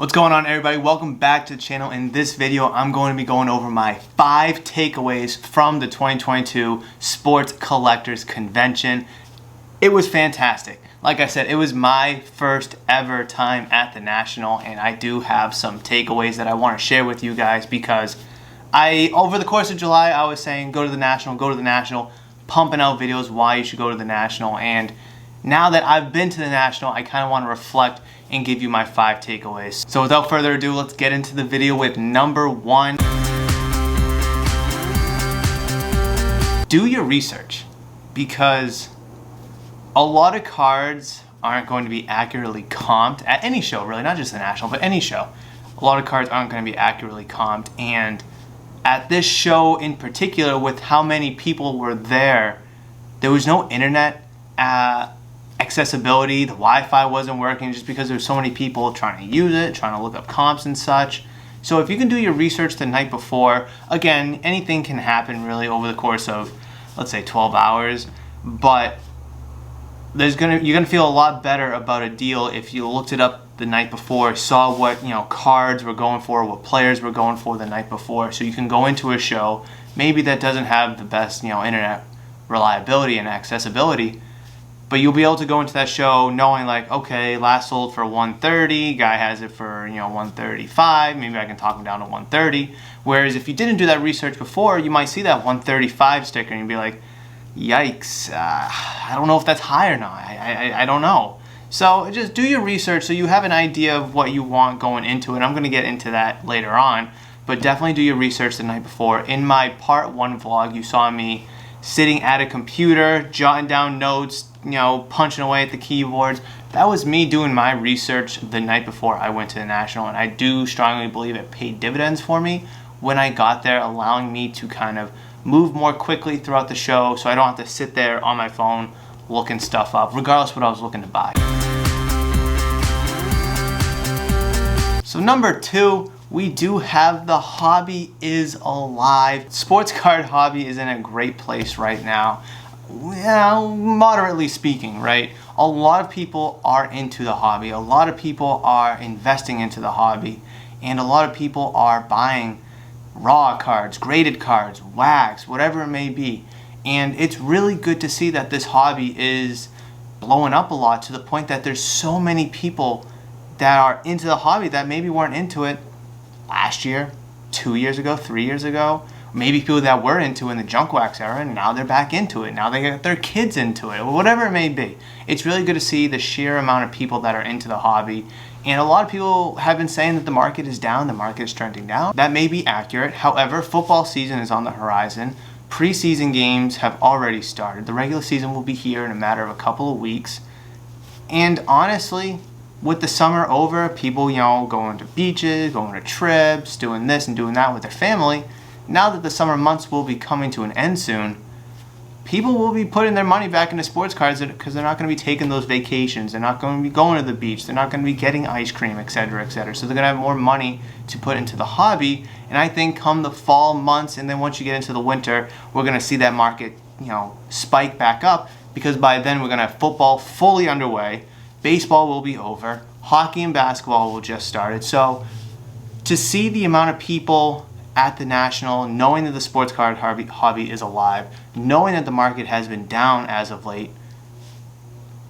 What's going on, everybody? Welcome back to the channel. In this video, I'm going to be going over my 5 takeaways from the 2022 Sports Collectors Convention. It was fantastic. Like I said, it was my first ever time at the National, and I do have some takeaways that I want to share with you guys because over the course of July, I was saying go to the National, pumping out videos why you should go to the National, and now that I've been to the National, I kind of want to reflect and give you my 5 takeaways. So without further ado, let's get into the video with number 1. Do your research, because a lot of cards aren't going to be accurately comped at any show, really, not just the National, but any show. A lot of cards aren't going to be accurately comped, and at this show in particular, with how many people were there was no internet accessibility. The Wi-Fi wasn't working just because there's so many people trying to use it, trying to look up comps and such. So if you can do your research the night before, again, anything can happen really over the course of, let's say, 12 hours, but you're gonna feel a lot better about a deal if you looked it up the night before, saw what cards were going for, what players were going for the night before, so you can go into a show maybe that doesn't have the best internet reliability and accessibility, but you'll be able to go into that show knowing, like, okay, last sold for $130, guy has it for $135, maybe I can talk him down to $130. Whereas if you didn't do that research before, you might see that $135 sticker and you'd be like, yikes, I don't know if that's high or not. I don't know. So just do your research so you have an idea of what you want going into it. I'm going to get into that later on, but definitely do your research the night before. In my part 1 vlog, you saw me sitting at a computer, jotting down notes, punching away at the keyboards. That was me doing my research the night before I went to the National, and I do strongly believe it paid dividends for me when I got there, allowing me to kind of move more quickly throughout the show so I don't have to sit there on my phone looking stuff up, regardless of what I was looking to buy. So number 2, we do have the hobby is alive. Sports card hobby is in a great place right now. Moderately speaking, right? A lot of people are into the hobby. A lot of people are investing into the hobby. And a lot of people are buying raw cards, graded cards, wax, whatever it may be. And it's really good to see that this hobby is blowing up a lot, to the point that there's so many people that are into the hobby that maybe weren't into it last year, 2 years ago, 3 years ago. Maybe people that were into it in the junk wax era, and now they're back into it. Now they get their kids into it, whatever it may be. It's really good to see the sheer amount of people that are into the hobby. And a lot of people have been saying that the market is down, the market is trending down. That may be accurate. However, football season is on the horizon. Preseason games have already started. The regular season will be here in a matter of a couple of weeks. And honestly, with the summer over, people, going to beaches, going to trips, doing this and doing that with their family. Now that the summer months will be coming to an end soon, people will be putting their money back into sports cards because they're not going to be taking those vacations. They're not going to be going to the beach. They're not going to be getting ice cream, etc., etc. So they're going to have more money to put into the hobby. And I think come the fall months, and then once you get into the winter, we're going to see that market, spike back up, because by then we're going to have football fully underway. Baseball will be over. Hockey and basketball will just started. So to see the amount of people at the National, knowing that the sports card hobby is alive, knowing that the market has been down as of late,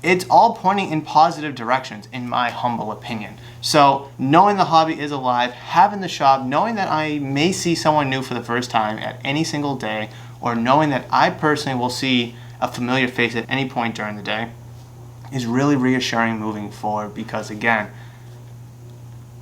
it's all pointing in positive directions, in my humble opinion. So knowing the hobby is alive, having the shop, knowing that I may see someone new for the first time at any single day, or knowing that I personally will see a familiar face at any point during the day, is really reassuring moving forward, because again,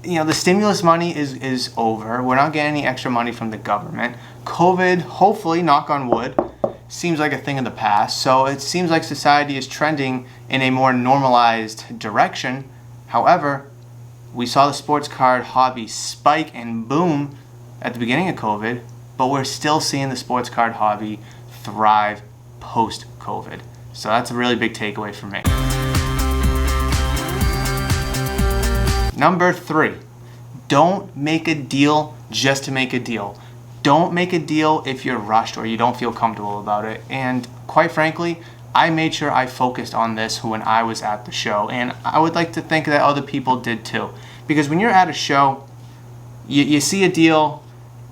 the stimulus money is over. We're not getting any extra money from the government. COVID, hopefully, knock on wood, seems like a thing of the past. So it seems like society is trending in a more normalized direction. However, we saw the sports card hobby spike and boom at the beginning of COVID, but we're still seeing the sports card hobby thrive post-COVID. So that's a really big takeaway for me. Number 3, don't make a deal just to make a deal. Don't make a deal if you're rushed or you don't feel comfortable about it. And quite frankly, I made sure I focused on this when I was at the show, and I would like to think that other people did too. Because when you're at a show, you see a deal,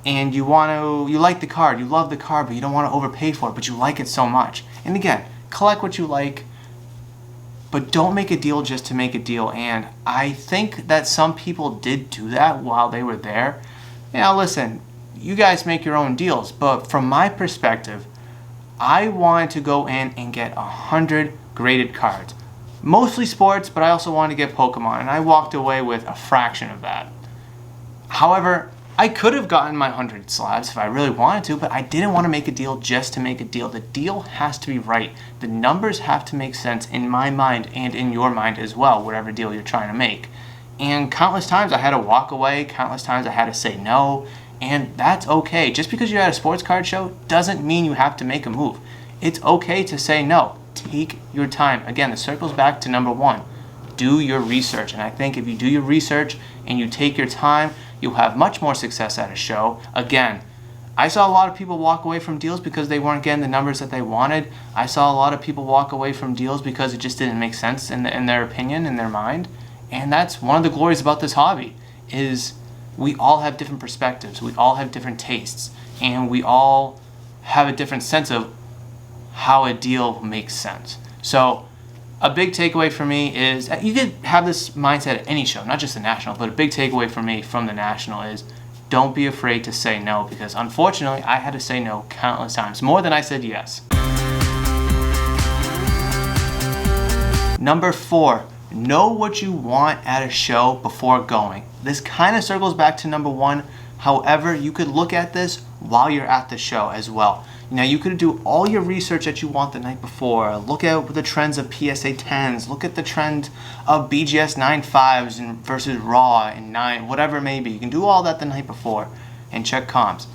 and you like the card, you love the card, but you don't want to overpay for it, but you like it so much. And again, collect what you like, but don't make a deal just to make a deal. And I think that some people did do that while they were there. Now listen, you guys make your own deals, but from my perspective, I wanted to go in and get 100 graded cards. Mostly sports, but I also wanted to get Pokemon, and I walked away with a fraction of that. However, I could have gotten my 100 slabs if I really wanted to, but I didn't want to make a deal just to make a deal. The deal has to be right. The numbers have to make sense in my mind and in your mind as well, whatever deal you're trying to make. And countless times I had to walk away, countless times I had to say no, and that's okay. Just because you're at a sports card show doesn't mean you have to make a move. It's okay to say no. Take your time. Again, this circles back to number one. Do your research. And I think if you do your research and you take your time, you'll have much more success at a show. Again, I saw a lot of people walk away from deals because they weren't getting the numbers that they wanted. I saw a lot of people walk away from deals because it just didn't make sense in their opinion, in their mind. And that's one of the glories about this hobby, is we all have different perspectives. We all have different tastes. And we all have a different sense of how a deal makes sense. So a big takeaway for me is, you could have this mindset at any show, not just the National, but a big takeaway for me from the National is, don't be afraid to say no, because unfortunately I had to say no countless times, more than I said yes. Number 4, know what you want at a show before going. This kind of circles back to number 1. However, you could look at this while you're at the show as well. Now, you could do all your research that you want the night before. Look at the trends of PSA 10s. Look at the trend of BGS 9.5s versus Raw and 9, whatever it may be. You can do all that the night before and check comps.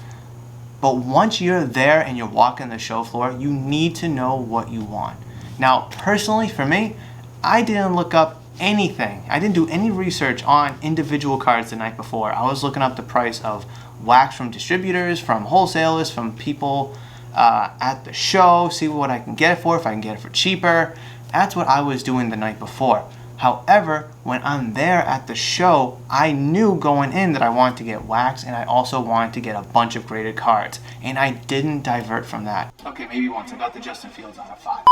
But once you're there and you're walking the show floor, you need to know what you want. Now, personally, for me, I didn't look up anything. I didn't do any research on individual cards the night before. I was looking up the price of wax from distributors, from wholesalers, from people at the show, see what I can get it for, if I can get it for cheaper. That's what I was doing the night before. However, when I'm there at the show, I knew going in that I wanted to get wax, and I also wanted to get a bunch of graded cards, and I didn't divert from that. Okay, maybe once I got the Justin Fields out of 5.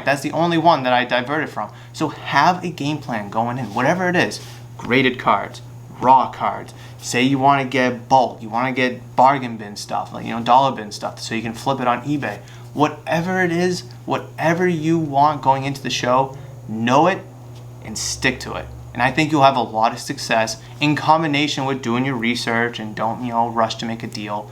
That's the only one that I diverted from. So have a game plan going in, whatever it is. Graded cards, raw cards. Say you want to get bulk, you want to get bargain bin stuff, like, dollar bin stuff, so you can flip it on eBay. Whatever it is, whatever you want going into the show, know it and stick to it. And I think you'll have a lot of success in combination with doing your research, and don't rush to make a deal,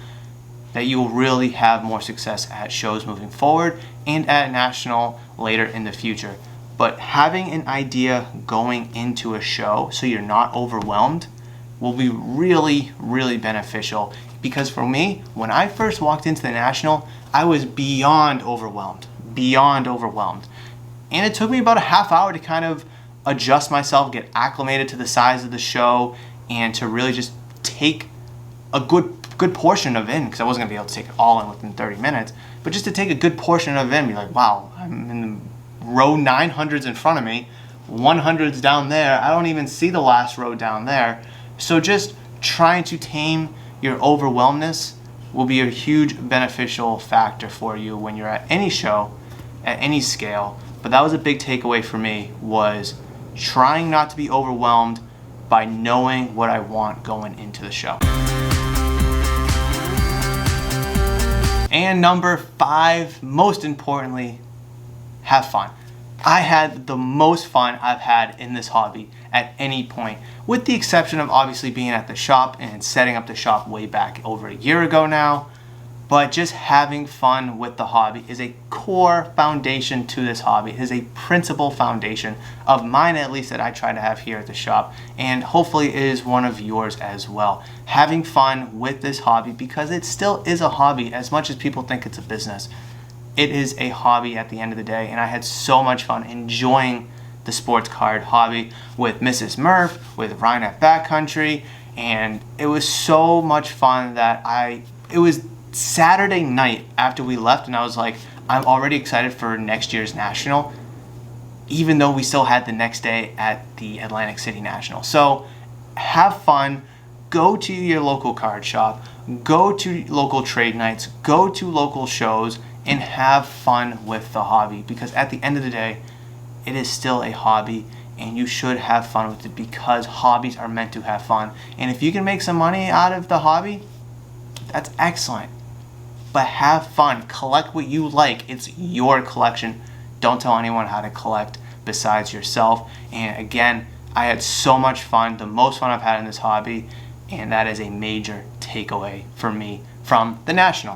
that you'll really have more success at shows moving forward and at National later in the future. But having an idea going into a show so you're not overwhelmed will be really, really beneficial. Because for me, when I first walked into the National, I was beyond overwhelmed. And it took me about a half hour to kind of adjust myself, get acclimated to the size of the show, and to really just take a good portion of it in, because I wasn't going to be able to take it all in within 30 minutes, but just to take a good portion of it and be like, wow, I'm in the row 900s in front of me, 100s down there, I don't even see the last row down there. So just trying to tame your overwhelmness will be a huge beneficial factor for you when you're at any show, at any scale. But that was a big takeaway for me, was trying not to be overwhelmed by knowing what I want going into the show. And number 5, most importantly, have fun. I had the most fun I've had in this hobby at any point, with the exception of obviously being at the shop and setting up the shop way back over a year ago now. But just having fun with the hobby is a core foundation to this hobby. It is a principal foundation of mine, at least, that I try to have here at the shop, and hopefully it is one of yours as well. Having fun with this hobby, because it still is a hobby as much as people think it's a business. It is a hobby at the end of the day, and I had so much fun enjoying the sports card hobby with Mrs. Murph, with Ryan at Backcountry, and it was so much fun that it was Saturday night after we left, and I was like, I'm already excited for next year's National, even though we still had the next day at the Atlantic City National. So have fun, go to your local card shop, go to local trade nights, go to local shows, and have fun with the hobby, because at the end of the day, it is still a hobby and you should have fun with it, because hobbies are meant to have fun. And if you can make some money out of the hobby, that's excellent. But have fun, collect what you like. It's your collection. Don't tell anyone how to collect besides yourself. And again, I had so much fun, the most fun I've had in this hobby, and that is a major takeaway for me from the National.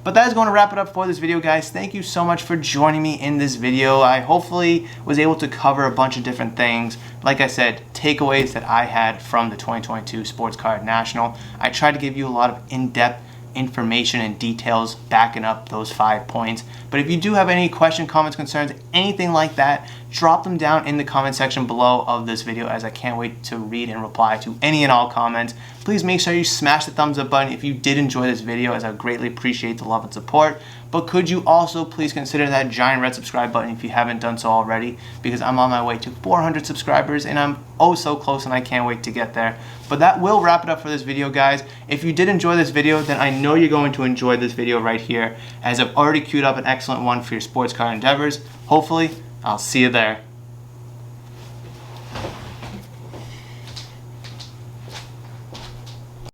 But that is going to wrap it up for this video, guys. Thank you so much for joining me in this video. I hopefully was able to cover a bunch of different things. Like I said, takeaways that I had from the 2022 Sports Card National. I tried to give you a lot of in-depth information and details backing up those 5 points. But if you do have any questions, comments, concerns, anything like that, drop them down in the comment section below of this video, as I can't wait to read and reply to any and all comments. Please make sure you smash the thumbs up button if you did enjoy this video, as I greatly appreciate the love and support. But could you also please consider that giant red subscribe button if you haven't done so already, because I'm on my way to 400 subscribers and I'm oh so close and I can't wait to get there. But that will wrap it up for this video, guys. If you did enjoy this video, then I know you're going to enjoy this video right here, as I've already queued up an excellent one for your sports card endeavors. Hopefully, I'll see you there.